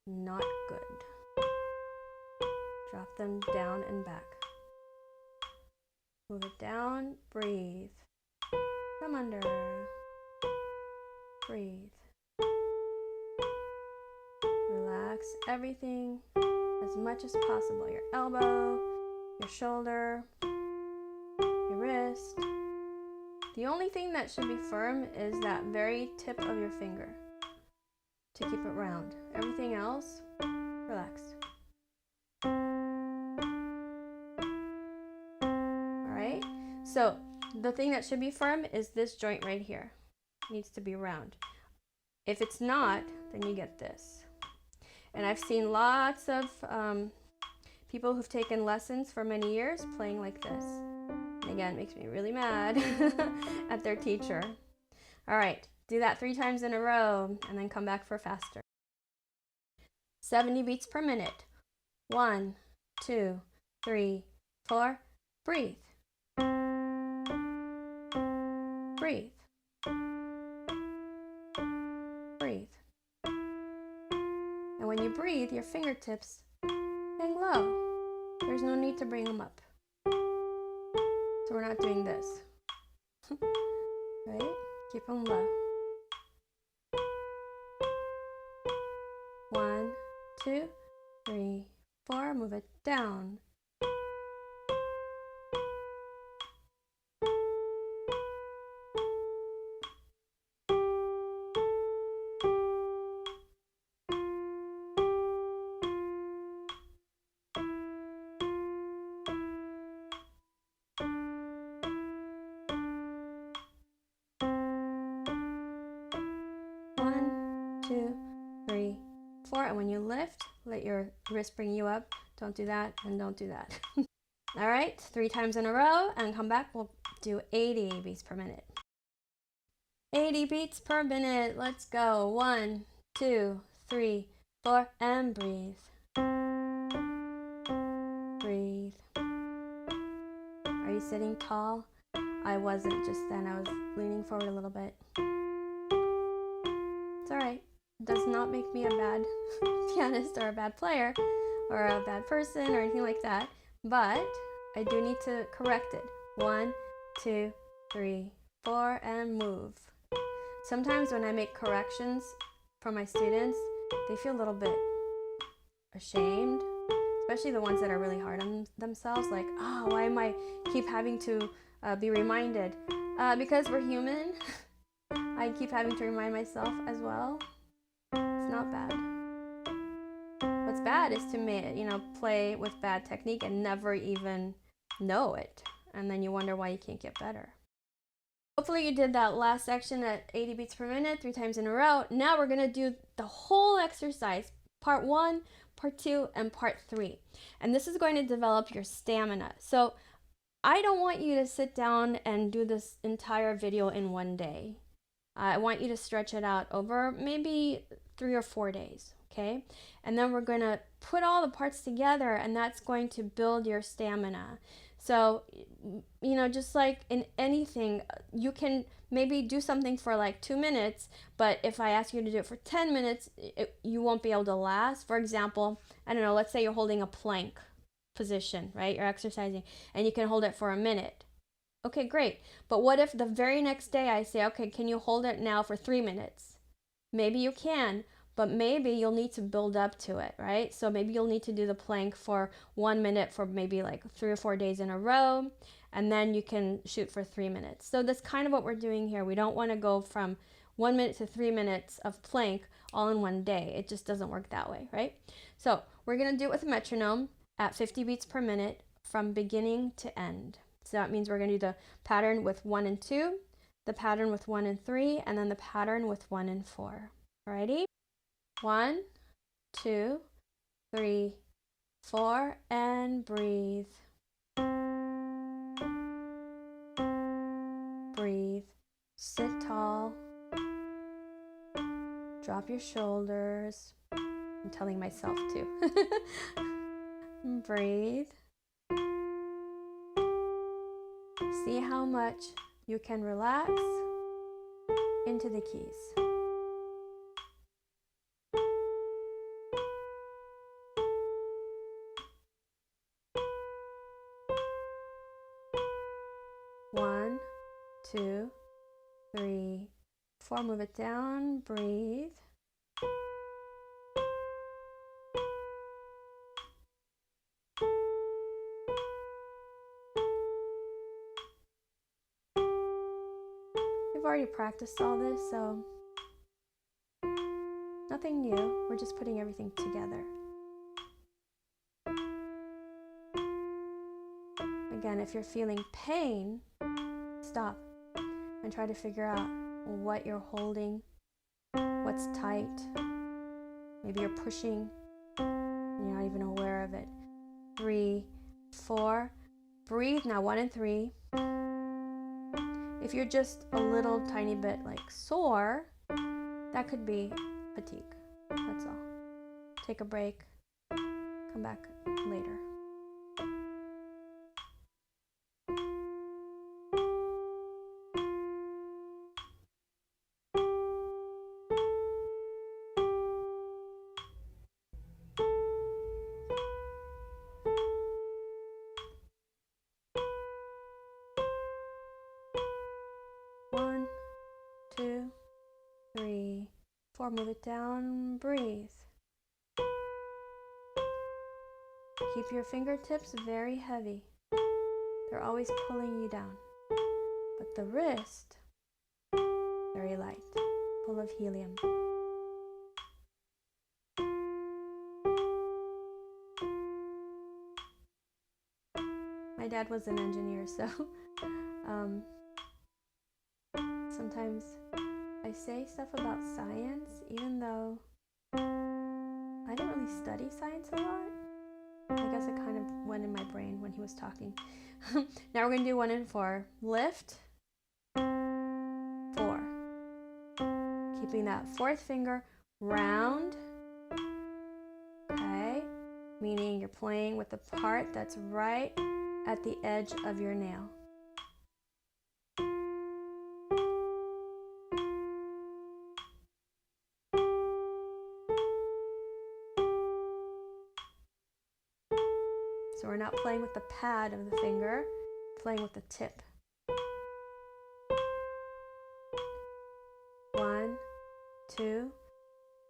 Not good. Drop them down and back. Move it down. Breathe. Come under. Breathe. Relax everything as much as possible. Your elbow, your shoulder, your wrist. The only thing that should be firm is that very tip of your finger to keep it round. Everything else, relax. All right, so the thing that should be firm is this joint right here. It needs to be round. If it's not, then you get this. And I've seen lots of people who've taken lessons for many years playing like this. Again, it makes me really mad at their teacher. All right, do that 3 times in a row and then come back for faster. 70 beats per minute. 1, 2, 3, 4. Breathe. Breathe. Breathe. And when you breathe, your fingertips hang low. There's no need to bring them up. So we're not doing this, right? Keep them low. 2, 3, 4. Move it down. 1, 2, 3, 4. And when you lift, let your wrist bring you up. Don't do that and don't do that. All right, 3 times in a row and come back. We'll do 80 beats per minute. 80 beats per minute. Let's go. 1, 2, 3, 4, and breathe. Breathe. Are you sitting tall? I wasn't just then. I was leaning forward a little bit. It's all right. It does not make me a bad pianist or a bad player or a bad person or anything like that, but I do need to correct it. 1, 2, 3, 4, and move. Sometimes when I make corrections for my students, they feel a little bit ashamed, especially the ones that are really hard on themselves, like, oh, why am I keep having to be reminded? Because we're human. I keep having to remind myself as well. It's not bad. What's bad is to play with bad technique and never even know it, and then you wonder why you can't get better. Hopefully you did that last section at 80 beats per minute 3 times in a row. Now we're gonna do the whole exercise, part 1, part 2, and part 3. And this is going to develop your stamina. So I don't want you to sit down and do this entire video in one day. I want you to stretch it out over maybe 3 or 4 days, okay? And then we're gonna put all the parts together, and that's going to build your stamina. So, just like in anything, you can maybe do something for like 2 minutes, but if I ask you to do it for 10 minutes, you won't be able to last. For example, I don't know, let's say you're holding a plank position, right? You're exercising, and you can hold it for a minute. Okay, great. But what if the very next day I say, okay, can you hold it now for 3 minutes? Maybe you can, but maybe you'll need to build up to it, right? So maybe you'll need to do the plank for 1 minute for maybe like 3 or 4 days in a row, and then you can shoot for 3 minutes. So that's kind of what we're doing here. We don't want to go from 1 minute to 3 minutes of plank all in one day. It just doesn't work that way, right? So we're going to do it with a metronome at 50 beats per minute from beginning to end. So that means we're going to do the pattern with 1 and 2, the pattern with 1 and 3, and then the pattern with 1 and 4. Alrighty? 1, 2, 3, 4, and breathe. Breathe. Sit tall. Drop your shoulders. I'm telling myself to. Breathe. See how much you can relax into the keys. One, 2, 3, 4. Move it down. Breathe. We've already practiced all this, so nothing new. We're just putting everything together. Again, if you're feeling pain, stop and try to figure out what you're holding, what's tight. Maybe you're pushing and you're not even aware of it. 3, 4. Breathe now. 1 and 3. If you're just a little tiny bit like sore, that could be fatigue. That's all. Take a break. Come back later. One, 2, 3, 4. Move it down. Breathe. Keep your fingertips very heavy. They're always pulling you down. But the wrist, very light, full of helium. My dad was an engineer, so sometimes I say stuff about science, even though I didn't really study science a lot. I guess it kind of went in my brain when he was talking. Now we're going to do 1 and 4. Lift, 4. Keeping that 4th finger round. Okay, meaning you're playing with the part that's right at the edge of your nail. So we're not playing with the pad of the finger, playing with the tip. 1, 2,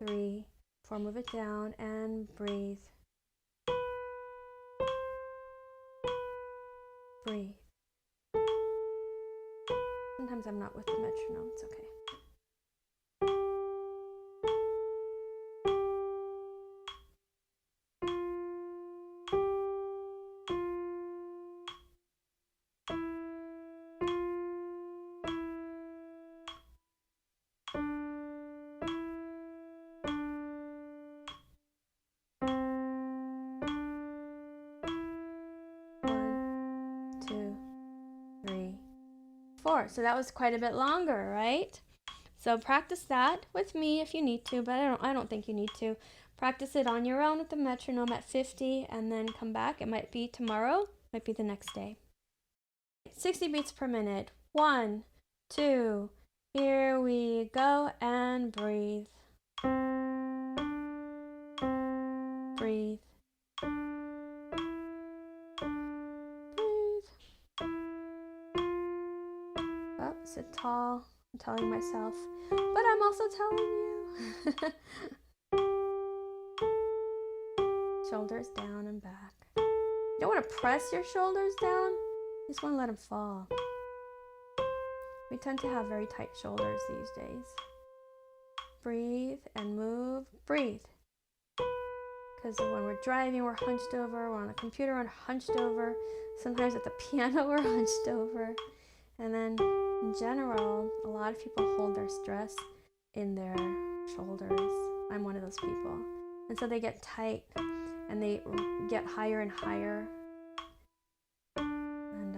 3, 4. Move it down and breathe. Breathe. Sometimes I'm not with the metronome, it's okay. So that was quite a bit longer, right? So practice that with me if you need to, but I don't think you need to. Practice it on your own with the metronome at 50 and then come back. It might be tomorrow, might be the next day. 60 beats per minute. 1, 2, here we go, and breathe. Breathe. Sit tall, I'm telling myself, but I'm also telling you. Shoulders down and back. You don't want to press your shoulders down, you just want to let them fall. We tend to have very tight shoulders these days. Breathe and move, breathe. Because when we're driving, we're hunched over, we're on the computer, we're hunched over. Sometimes at the piano, we're hunched over. And then in general, a lot of people hold their stress in their shoulders. I'm one of those people. And so they get tight and they get higher and higher. And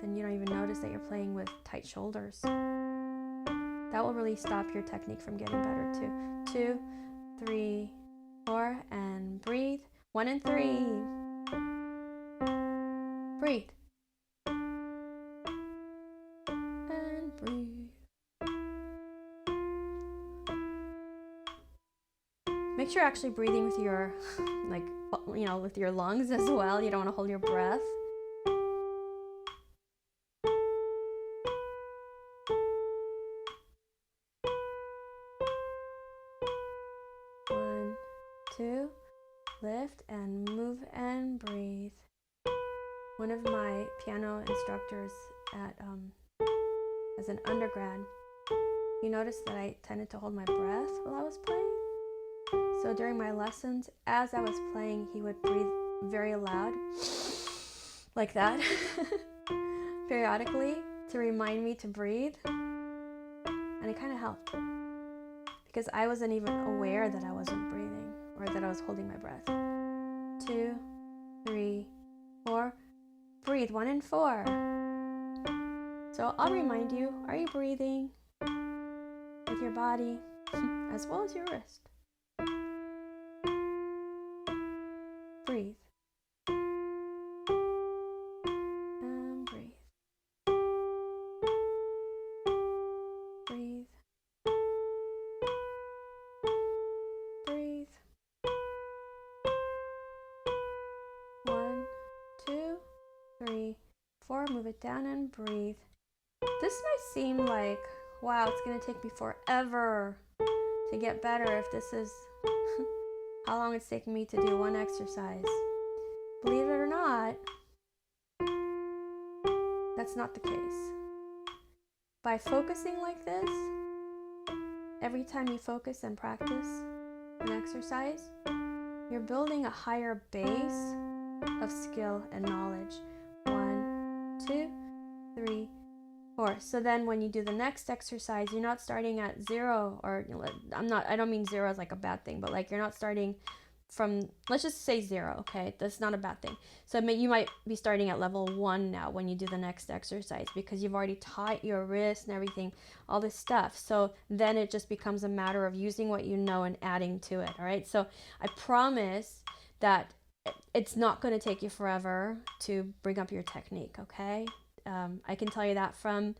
then you don't even notice that you're playing with tight shoulders. That will really stop your technique from getting better too. 2, 3, 4, and breathe. 1 and 3. Breathe. Make sure you're actually breathing with your, with your lungs as well. You don't want to hold your breath. One, 2, lift and move and breathe. One of my piano instructors as an undergrad, he noticed that I tended to hold my breath while I was playing. So during my lessons, as I was playing, he would breathe very loud, like that, periodically, to remind me to breathe. And it kind of helped, because I wasn't even aware that I wasn't breathing, or that I was holding my breath. 2, 3, 4, breathe. 1 and 4. So I'll remind you, are you breathing with your body, as well as your wrist? Breathe. And breathe. Breathe. Breathe. 1, 2, 3, 4. Move it down and breathe. This might seem like, wow, it's going to take me forever to get better if this is how long it's taking me to do one exercise. believe it or not, that's not the case. By focusing like this, every time you focus and practice an exercise, you're building a higher base of skill and knowledge. 1, 2, 3, 4. So then when you do the next exercise, you're not starting at 0, or I don't mean 0 as like a bad thing, but like you're not starting from, let's just say 0, okay? That's not a bad thing. So you might be starting at level 1 now when you do the next exercise, because you've already taught your wrist and everything, all this stuff. So then it just becomes a matter of using what you know and adding to it, all right? So I promise that it's not going to take you forever to bring up your technique, okay? I can tell you that from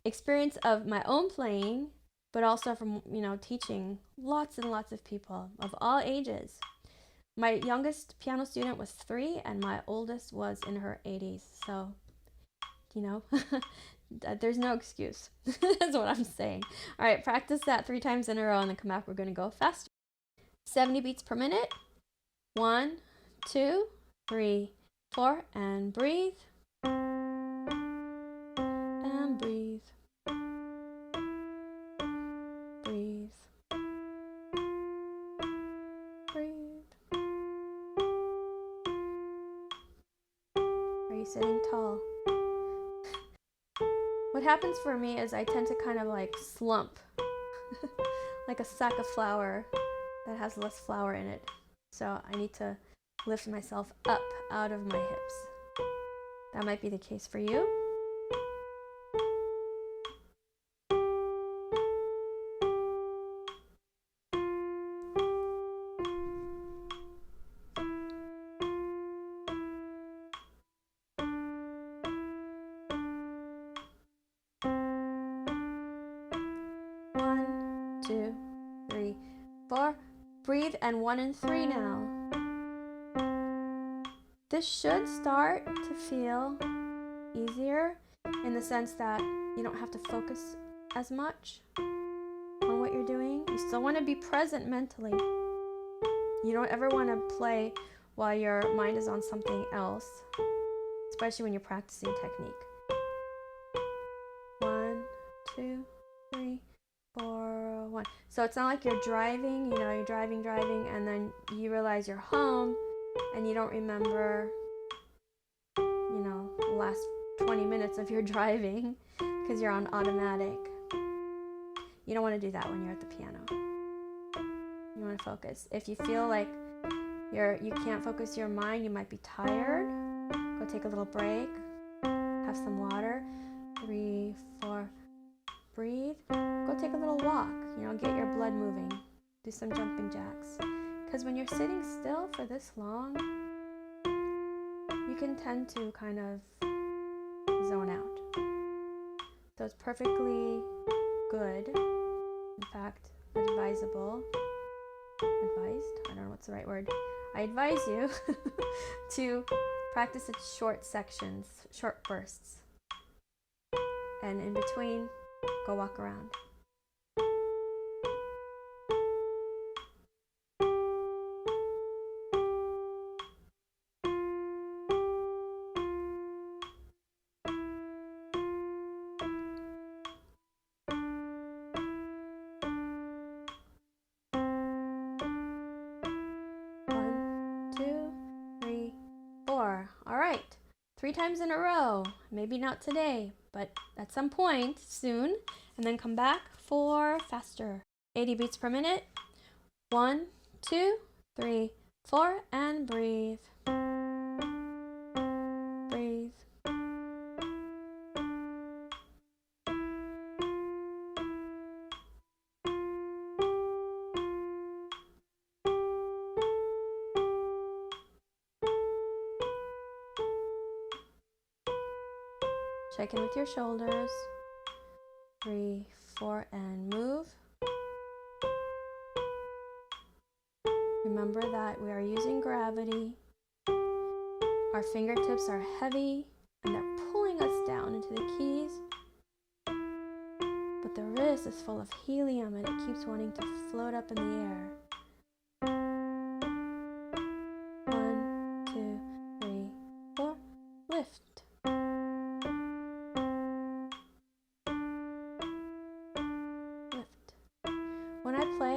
experience of my own playing, but also from, teaching lots and lots of people of all ages. My youngest piano student was 3, and my oldest was in her 80s. So, there's no excuse. That's what I'm saying. All right, practice that 3 times in a row, and then come back. We're going to go faster. 70 beats per minute. 1, 2, 3, 4, and breathe. And breathe. Breathe. Breathe. Are you sitting tall? What happens for me is I tend to kind of like slump, like a sack of flour that has less flour in it. So I need to lift myself up out of my hips. That might be the case for you. One, 2, 3, 4. Breathe, and 1 and 3 now. This should start to feel easier in the sense that you don't have to focus as much on what you're doing. You still want to be present mentally. You don't ever want to play while your mind is on something else, especially when you're practicing technique. 1, 2, 3, 4, 1. So it's not like you're driving, you're driving, and then you realize you're home and you don't remember, the last 20 minutes of your driving because you're on automatic. You don't want to do that when you're at the piano. You want to focus. If you feel like you can't focus your mind, you might be tired, go take a little break, have some water. 3, 4, breathe. Go take a little walk, get your blood moving. Do some jumping jacks. Because when you're sitting still for this long, you can tend to kind of zone out. So it's perfectly good, in fact, advised, I don't know what's the right word. I advise you to practice it short sections, short bursts. And in between, go walk around. All right, 3 times in a row. Maybe not today, but at some point soon. And then come back for faster. 80 beats per minute. 1, 2, 3, 4, and breathe. Breathe. Check in with your shoulders. 3, 4, and move. Remember that we are using gravity. Our fingertips are heavy and they're pulling us down into the keys. But the wrist is full of helium and it keeps wanting to float up in the air. 1, 2, 3.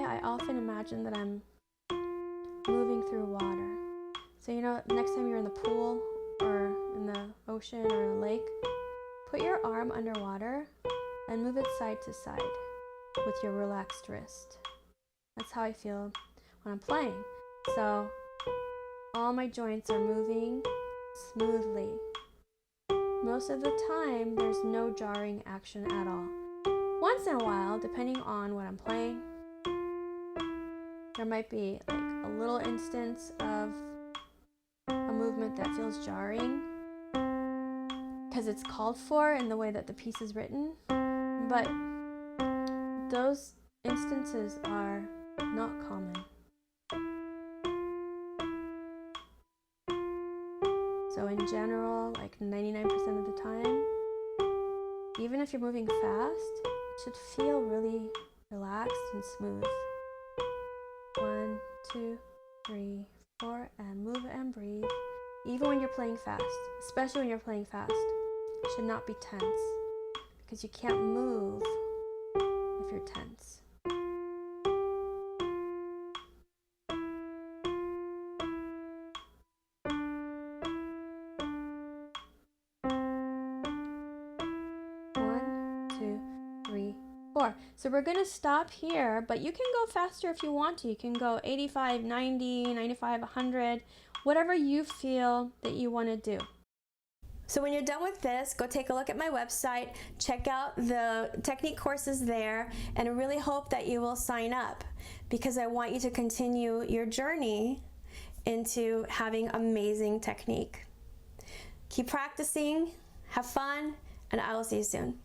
I often imagine that I'm moving through water. So next time you're in the pool or in the ocean or a lake, put your arm underwater and move it side to side with your relaxed wrist. That's how I feel when I'm playing. So all my joints are moving smoothly. Most of the time, there's no jarring action at all. Once in a while, depending on what I'm playing, there might be like a little instance of a movement that feels jarring because it's called for in the way that the piece is written, but those instances are not common. So in general, like 99% of the time, even if you're moving fast, it should feel really relaxed and smooth. 1, 2, 3, 4, and move and breathe. Even when you're playing fast, especially when you're playing fast, it should not be tense because you can't move if you're tense. So we're going to stop here, but you can go faster if you want to. You can go 85, 90, 95, 100, whatever you feel that you want to do. So when you're done with this, go take a look at my website, check out the technique courses there, and I really hope that you will sign up because I want you to continue your journey into having amazing technique. Keep practicing, have fun, and I will see you soon.